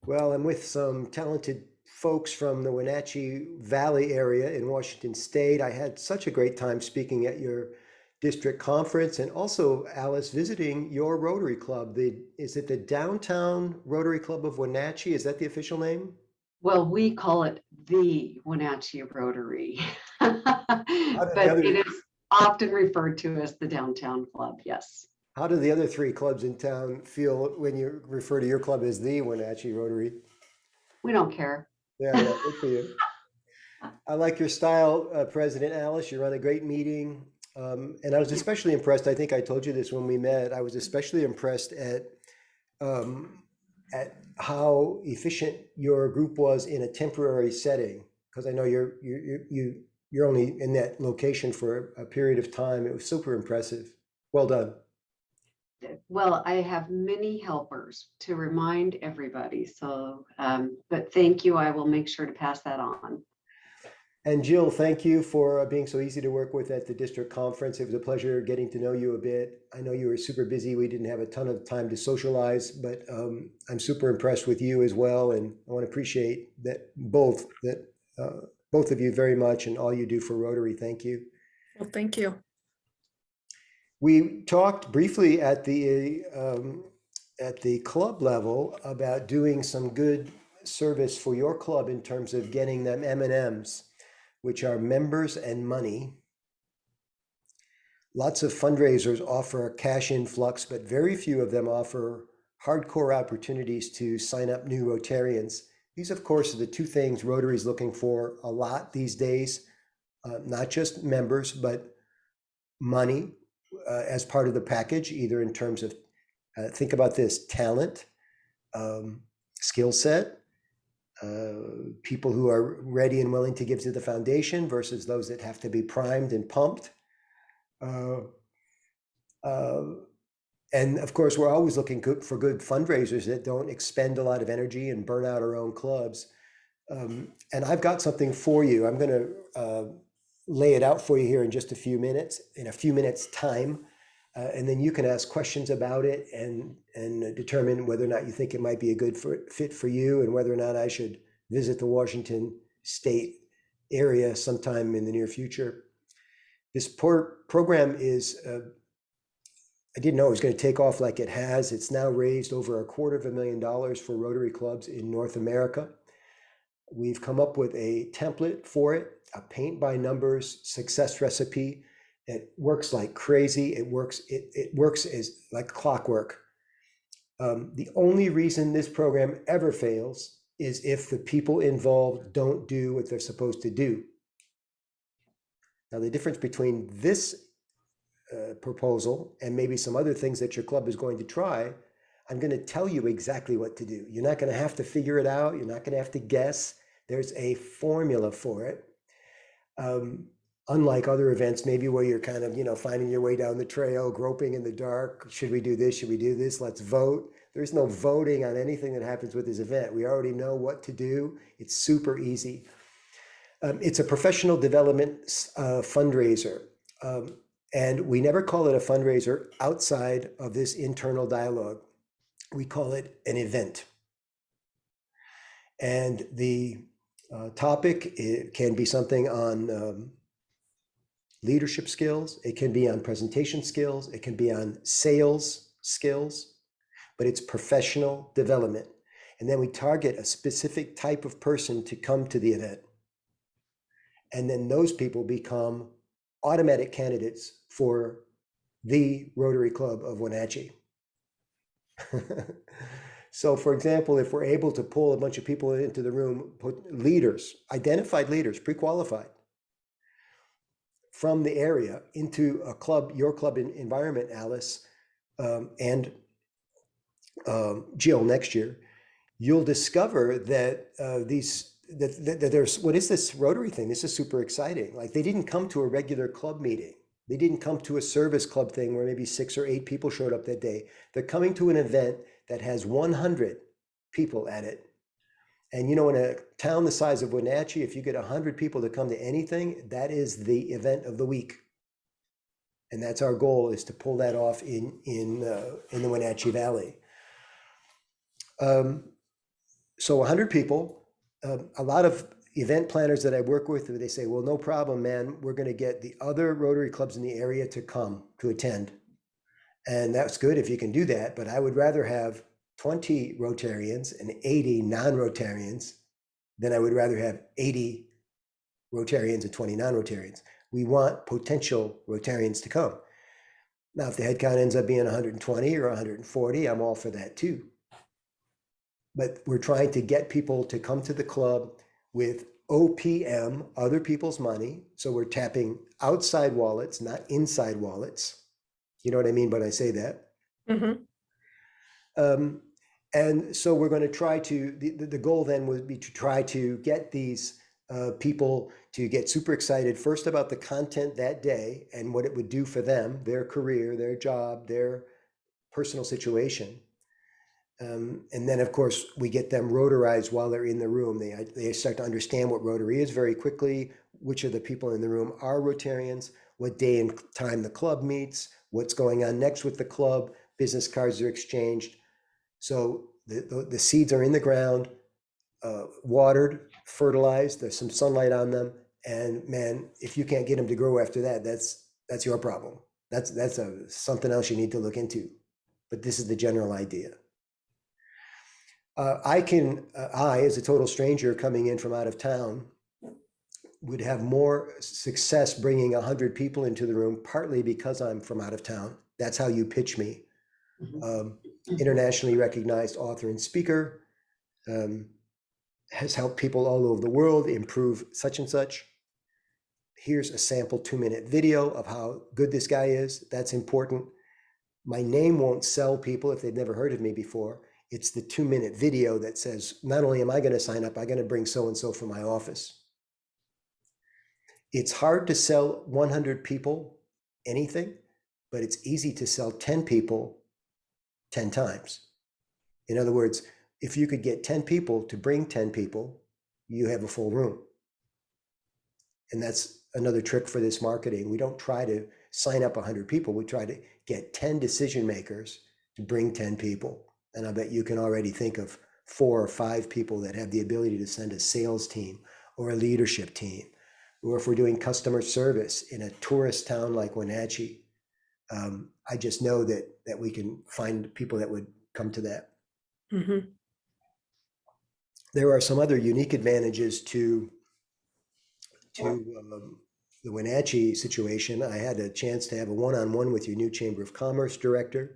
Well, I'm with some talented folks from the Wenatchee Valley area in Washington State. I had such a great time speaking at your district conference and also, Alice, visiting your Rotary Club. Is it the Downtown Rotary Club of Wenatchee? Is that the official name? Well, we call it the Wenatchee Rotary, but How do the other it is often referred to as the Downtown Club. Yes. how do the other three clubs in town feel when you refer to your club as the Wenatchee Rotary? We don't care. Yeah, yeah, good for you. I like your style, President Alice. You run a great meeting. And I was Yeah. especially impressed. I think I told you this when we met. I was especially impressed um, at how efficient your group was in a temporary setting. Because I know you're only in that location for a period of time. It was super impressive. Well done. Well, I have many helpers to remind everybody. So, but thank you. I will make sure to pass that on. And Jill, thank you for being so easy to work with at the district conference. It was a pleasure getting to know you a bit. I know you were super busy. We didn't have a ton of time to socialize, but I'm super impressed with you as well. And I want to appreciate both of you very much and all you do for Rotary. Thank you. Well, thank you. We talked briefly at the club level about doing some good service for your club in terms of getting them M&Ms, which are members and money. Lots of fundraisers offer a cash influx, but very few of them offer hardcore opportunities to sign up new Rotarians. These, of course, are the two things Rotary is looking for a lot these days, not just members, but money as part of the package, either in terms of, think about this, talent, skill set, people who are ready and willing to give to the foundation versus those that have to be primed and pumped. And of course, we're always looking for good fundraisers that don't expend a lot of energy and burn out our own clubs. And I've got something for you. I'm going to lay it out for you here in just a few minutes, in a few minutes time. And then you can ask questions about it and determine whether or not you think it might be a good fit for you and whether or not I should visit the Washington State area sometime in the near future. This program is, I didn't know it was going to take off like it has. It's now raised over $250,000 for Rotary Clubs in North America. We've come up with a template for it, a paint by numbers success recipe. It works like crazy. It works as like clockwork. The only reason this program ever fails is if the people involved don't do what they're supposed to do. Now, the difference between this proposal and maybe some other things that your club is going to try, I'm going to tell you exactly what to do. You're not going to have to figure it out. You're not going to have to guess. There's a formula for it. Unlike other events, maybe where you're kind of, finding your way down the trail, groping in the dark. Should we do this? Should we do this? Let's vote. There's no voting on anything that happens with this event. We already know what to do. It's super easy. It's a professional development fundraiser. And we never call it a fundraiser outside of this internal dialogue. We call it an event. And the topic, it can be something on leadership skills, it can be on presentation skills, it can be on sales skills, but it's professional development. And then we target a specific type of person to come to the event. And then those people become automatic candidates for the Rotary Club of Wenatchee. So, for example, if we're able to pull a bunch of people into the room, put leaders, identified leaders, pre-qualified from the area into a club, your club environment, Alice, and Jill next year, you'll discover that that there's, what is this Rotary thing? This is super exciting. Like, they didn't come to a regular club meeting. They didn't come to a service club thing where maybe 6 or 8 people showed up that day. They're coming to an event that has 100 people at it. And in a town the size of Wenatchee, if you get 100 people to come to anything, that is the event of the week. And that's our goal, is to pull that off in the Wenatchee Valley. So 100 people, a lot of event planners that I work with, they say, well, no problem, man. We're going to get the other Rotary clubs in the area to come to attend. And that's good if you can do that. But I would rather have 20 Rotarians and 80 non-Rotarians than I would rather have 80 Rotarians and 20 non-Rotarians. We want potential Rotarians to come. Now, if the head count ends up being 120 or 140, I'm all for that too. But we're trying to get people to come to the club with OPM, other people's money. So we're tapping outside wallets, not inside wallets. You know what I mean when I say that? And so we're going to try to, the goal then would be to try to get these people to get super excited first about the content that day and what it would do for them, their career, their job, their personal situation. And then, of course, we get them Rotarized while they're in the room. They start to understand what Rotary is very quickly, which of the people in the room are Rotarians, what day and time the club meets, what's going on next with the club, business cards are exchanged. So the seeds are in the ground, watered, fertilized, there's some sunlight on them. And man, if you can't get them to grow after that, that's your problem. That's something else you need to look into. But this is the general idea. I, as a total stranger coming in from out of town, would have more success bringing 100 people into the room, partly because I'm from out of town. That's how you pitch me. Internationally recognized author and speaker, has helped people all over the world improve such and such. Here's a sample 2-minute video of how good this guy is. That's important. My name won't sell people if they've never heard of me before. It's the 2-minute video that says, not only am I going to sign up, I'm going to bring so-and-so from my office. It's hard to sell 100 people anything, but it's easy to sell 10 people 10 times. In other words, if you could get 10 people to bring 10 people, you have a full room. And that's another trick for this marketing. We don't try to sign up 100 people. We try to get 10 decision makers to bring 10 people. And I bet you can already think of 4 or 5 people that have the ability to send a sales team or a leadership team. Or if we're doing customer service in a tourist town like Wenatchee, I just know that we can find people that would come to that. There are some other unique advantages to the Wenatchee situation. I had a chance to have a one-on-one with your new Chamber of Commerce director,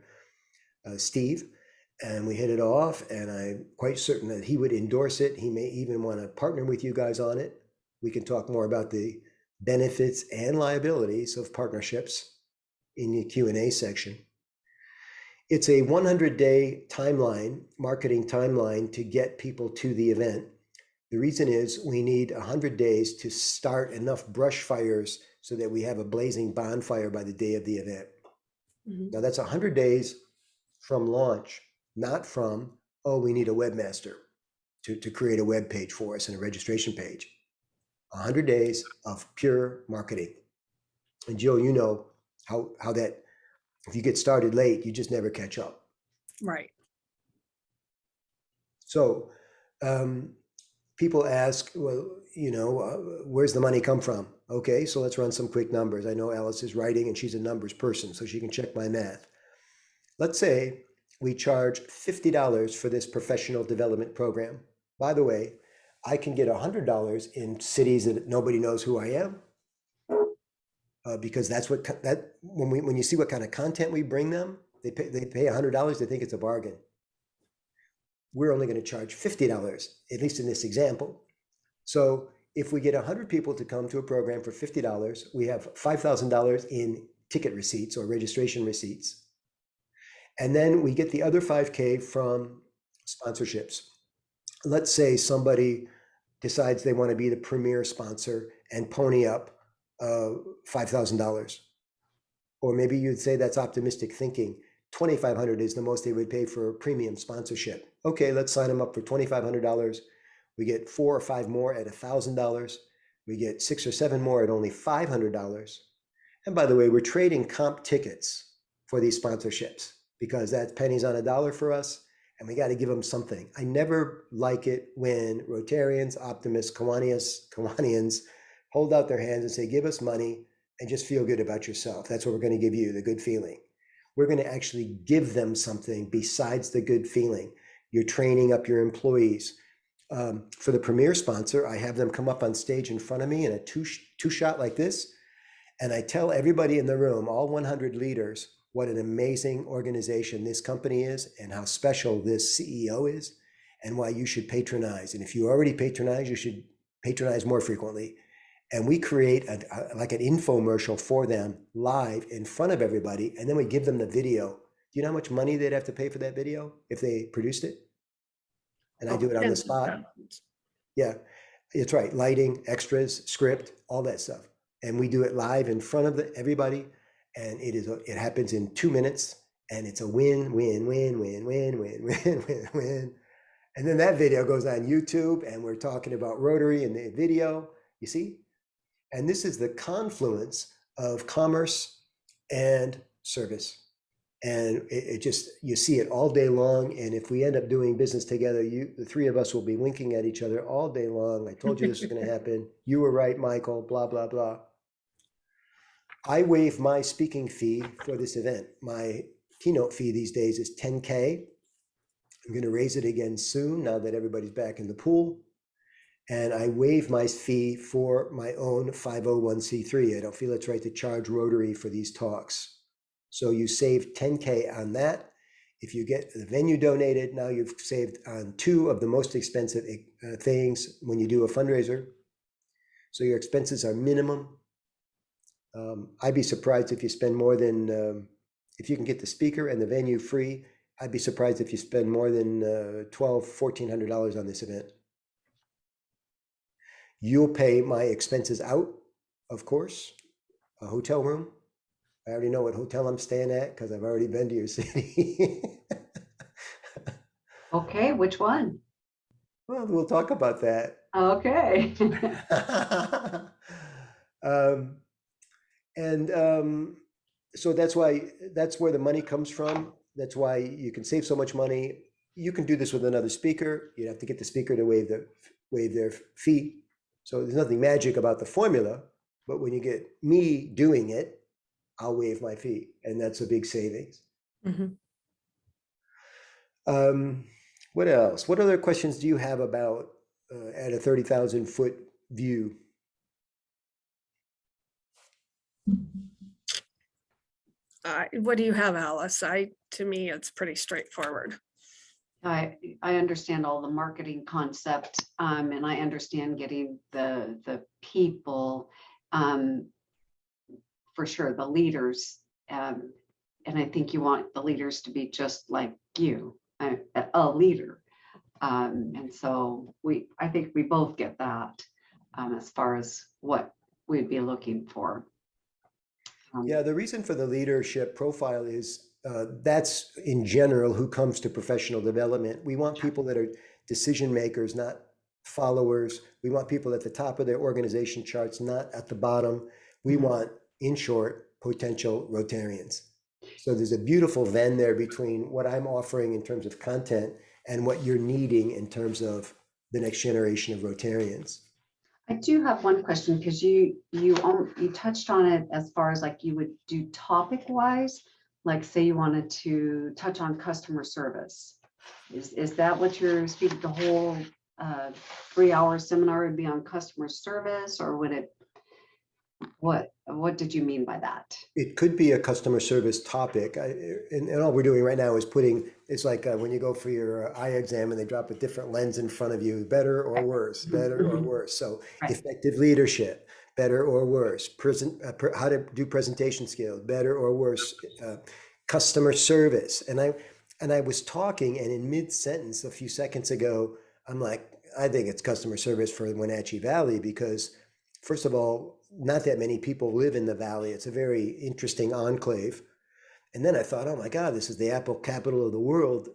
Steve, and we hit it off, and I'm quite certain that he would endorse it. He may even want to partner with you guys on it. We can talk more about the benefits and liabilities of partnerships in the Q&A section. It's a 100-day timeline, marketing timeline to get people to the event. The reason is we need 100 days to start enough brush fires so that we have a blazing bonfire by the day of the event. Now that's 100 days from launch, not from, oh, we need a webmaster to create a web page for us and a registration page. 100 days of pure marketing. And Jill, you know how that, if you get started late, you just never catch up. Right. So people ask, well, you know, where's the money come from? Okay, so let's run some quick numbers. I know Alice is writing and she's a numbers person, so she can check my math. Let's say we charge $50 for this professional development program. By the way, I can get $100 in cities that nobody knows who I am. Because that's what when you see what kind of content we bring them, they pay $100. They think it's a bargain. We're only going to charge $50, at least in this example. So if we get 100 people to come to a program for $50, we have $5,000 in ticket receipts or registration receipts. And then we get the other 5K from sponsorships. Let's say somebody decides they want to be the premier sponsor and pony up $5,000. Or maybe you'd say that's optimistic thinking. $2,500 is the most they would pay for a premium sponsorship. Okay, let's sign them up for $2,500. We get 4 or 5 more at $1,000. We get 6 or 7 more at only $500. And by the way, we're trading comp tickets for these sponsorships because that's pennies on a dollar for us. and we got to give them something. I never like it when Rotarians, optimists, Kiwanians hold out their hands and say, give us money and just feel good about yourself. That's what we're going to give you, the good feeling. We're going to actually give them something besides the good feeling. You're training up your employees. For the premier sponsor, I have them come up on stage in front of me in a two shot like this. And I tell everybody in the room, all 100 leaders, what an amazing organization this company is and how special this CEO is and why you should patronize. And if you already patronize, you should patronize more frequently. And we create like an infomercial for them live in front of everybody. And then we give them the video. Do you know how much money they'd have to pay for that video if they produced it? And I do it on the spot. Yeah, it's right. Lighting, extras, script, all that stuff. And we do it live in front of everybody. And it happens in 2 minutes. And it's a win, win, win, win, win, win, win, win, win. And then that video goes on YouTube and we're talking about Rotary in the video, you see? And this is the confluence of commerce and service. And it just, you see it all day long. And if we end up doing business together, the three of us will be winking at each other all day long. I told you this was going to happen. You were right, Michael, blah, blah, blah. I waive my speaking fee for this event. My keynote fee these days is $10K. I'm going to raise it again soon now that everybody's back in the pool. And I waive my fee for my own 501c3. I don't feel it's right to charge Rotary for these talks. So you save $10K on that. If you get the venue donated, now you've saved on 2 of the most expensive things when you do a fundraiser. So your expenses are minimum. I'd be surprised if you spend more than, if you can get the speaker and the venue free, I'd be surprised if you spend more than $1,200, $1,400 on this event. You'll pay my expenses out, of course, a hotel room. I already know what hotel I'm staying at because I've already been to your city. Okay, which one? Well, we'll talk about that. Okay. So that's where the money comes from. That's why you can save so much money. You can do this with another speaker. You'd have to get the speaker to waive their fee. So there's nothing magic about the formula, but when you get me doing it, I'll waive my fee, and that's a big savings. Mm-hmm. What else? What other questions do you have about at a 30,000 foot view? What do you have, Alice? To me, it's pretty straightforward. I understand all the marketing concept, and I understand getting the people, for sure, the leaders, and I think you want the leaders to be just like you, a leader, and so I think we both get that as far as what we'd be looking for. Yeah, the reason for the leadership profile is that's in general who comes to professional development. We want people that are decision makers, not followers. We want people at the top of their organization charts, not at the bottom. We want, in short, potential Rotarians. So there's a beautiful Venn there between what I'm offering in terms of content and what you're needing in terms of the next generation of Rotarians. I do have one question because you touched on it as far as like you would do topic wise, like say you wanted to touch on customer service. Is that what you're speaking? The whole 3-hour seminar would be on customer service, or would it? What did you mean by that? It could be a customer service topic. And all we're doing right now is it's like when you go for your eye exam and they drop a different lens in front of you, better or worse, better or worse. So effective leadership, better or worse, how to do presentation skills, better or worse, customer service. And I was talking, and in mid-sentence a few seconds ago, I'm like, I think it's customer service for the Wenatchee Valley because, first of all, not that many people live in the valley. It's a very interesting enclave. And then I thought, oh my God, this is the Apple capital of the world.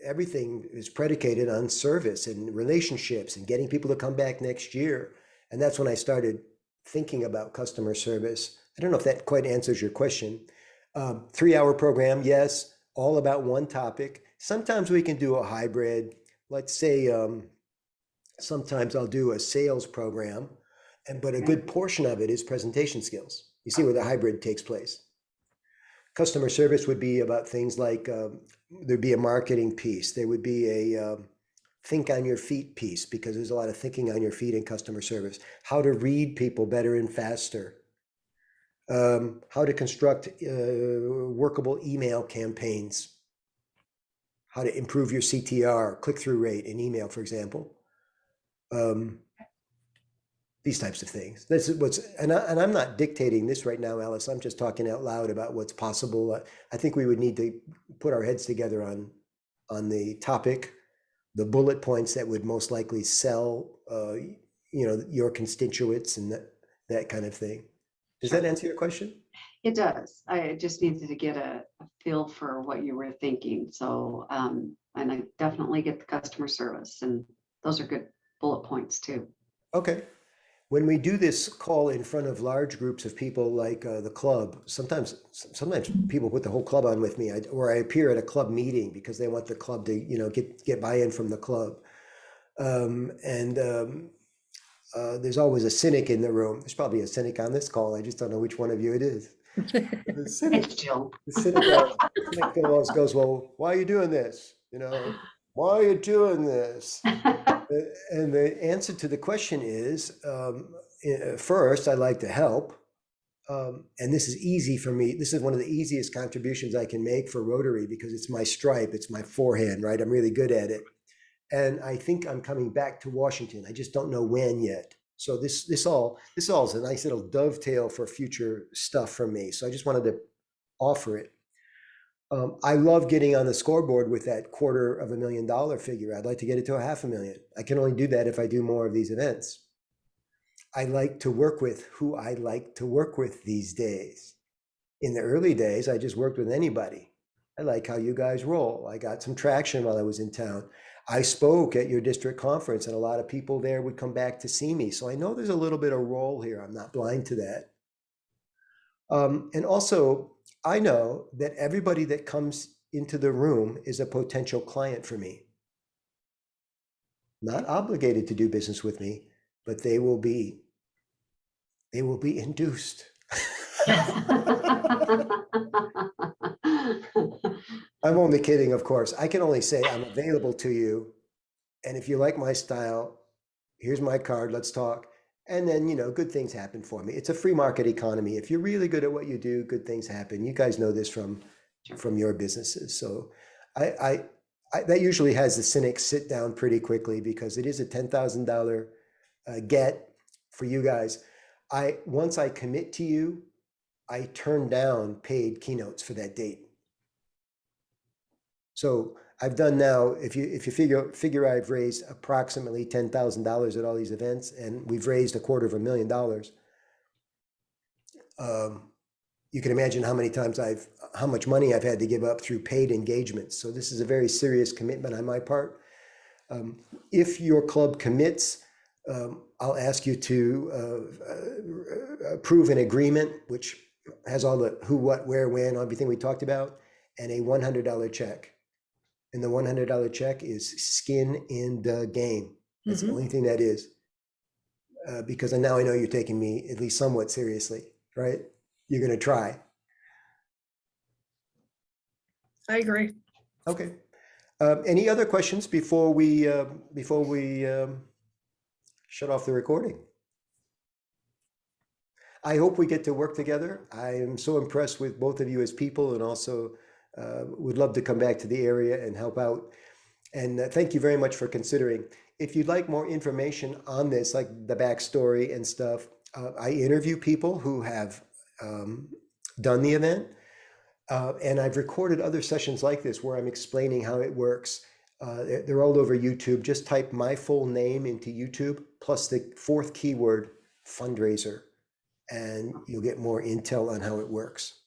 Everything is predicated on service and relationships and getting people to come back next year. And that's when I started thinking about customer service. I don't know if that quite answers your question. 3-hour program, yes, all about one topic. Sometimes we can do a hybrid. Let's say sometimes I'll do a sales program, but a good portion of it is presentation skills. You see where the hybrid takes place. Customer service would be about things like there'd be a marketing piece. There would be a think on your feet piece, because there's a lot of thinking on your feet in customer service. How to read people better and faster. How to construct workable email campaigns. How to improve your CTR, click-through rate in email, for example. These types of things. This is what's, and I'm not dictating this right now, Alice. I'm just talking out loud about what's possible. I think we would need to put our heads together on the topic, the bullet points that would most likely sell, your constituents and that kind of thing. Does that answer your question? It does. I just needed to get a feel for what you were thinking. So, and I definitely get the customer service, and those are good bullet points too. Okay. When we do this call in front of large groups of people like the club, sometimes people put the whole club on with me, or I appear at a club meeting because they want the club to, get buy-in from the club. There's always a cynic in the room. There's probably a cynic on this call. I just don't know which one of you it is. The cynic, It's Jill. the cynic always goes, well, why are you doing this? Why are you doing this? And the answer to the question is, first, I like to help. And this is easy for me. This is one of the easiest contributions I can make for Rotary, because it's my stripe, it's my forehand, right? I'm really good at it. And I think I'm coming back to Washington. I just don't know when yet. So this all is a nice little dovetail for future stuff from me. So I just wanted to offer it. I love getting on the scoreboard with that $250,000 figure. I'd like to get it to $500,000. I can only do that if I do more of these events. I like to work with who I like to work with these days. In the early days, I just worked with anybody. I like how you guys roll. I got some traction while I was in town. I spoke at your district conference, and a lot of people there would come back to see me. So I know there's a little bit of role here. I'm not blind to that. And also, I know that everybody that comes into the room is a potential client for me. Not obligated to do business with me, but they will be induced. I'm only kidding, of course. I can only say I'm available to you. And if you like my style, here's my card, let's talk. And then, good things happen for me. It's a free market economy. If you're really good at what you do, good things happen. You guys know this from your businesses. So I that usually has the cynics sit down pretty quickly, because it is a $10,000 get for you guys. Once I commit to you, I turn down paid keynotes for that date. So I've done now, if you figure I've raised approximately $10,000 at all these events, and we've raised $250,000. You can imagine how much money I've had to give up through paid engagements. So this is a very serious commitment on my part. If your club commits, I'll ask you to approve an agreement, which has all the who, what, where, when, everything we talked about, and a $100 check. And the $100 check is skin in the game. That's the only thing that is. Because now I know you're taking me at least somewhat seriously, right? You're going to try. I agree. Okay. Any other questions before we shut off the recording? I hope we get to work together. I am so impressed with both of you as people, and also would love to come back to the area and help out. And thank you very much for considering. If you'd like more information on this, like the backstory and stuff, I interview people who have done the event. And I've recorded other sessions like this where I'm explaining how it works. They're all over YouTube. Just type my full name into YouTube plus the 4th keyword, fundraiser, and you'll get more intel on how it works.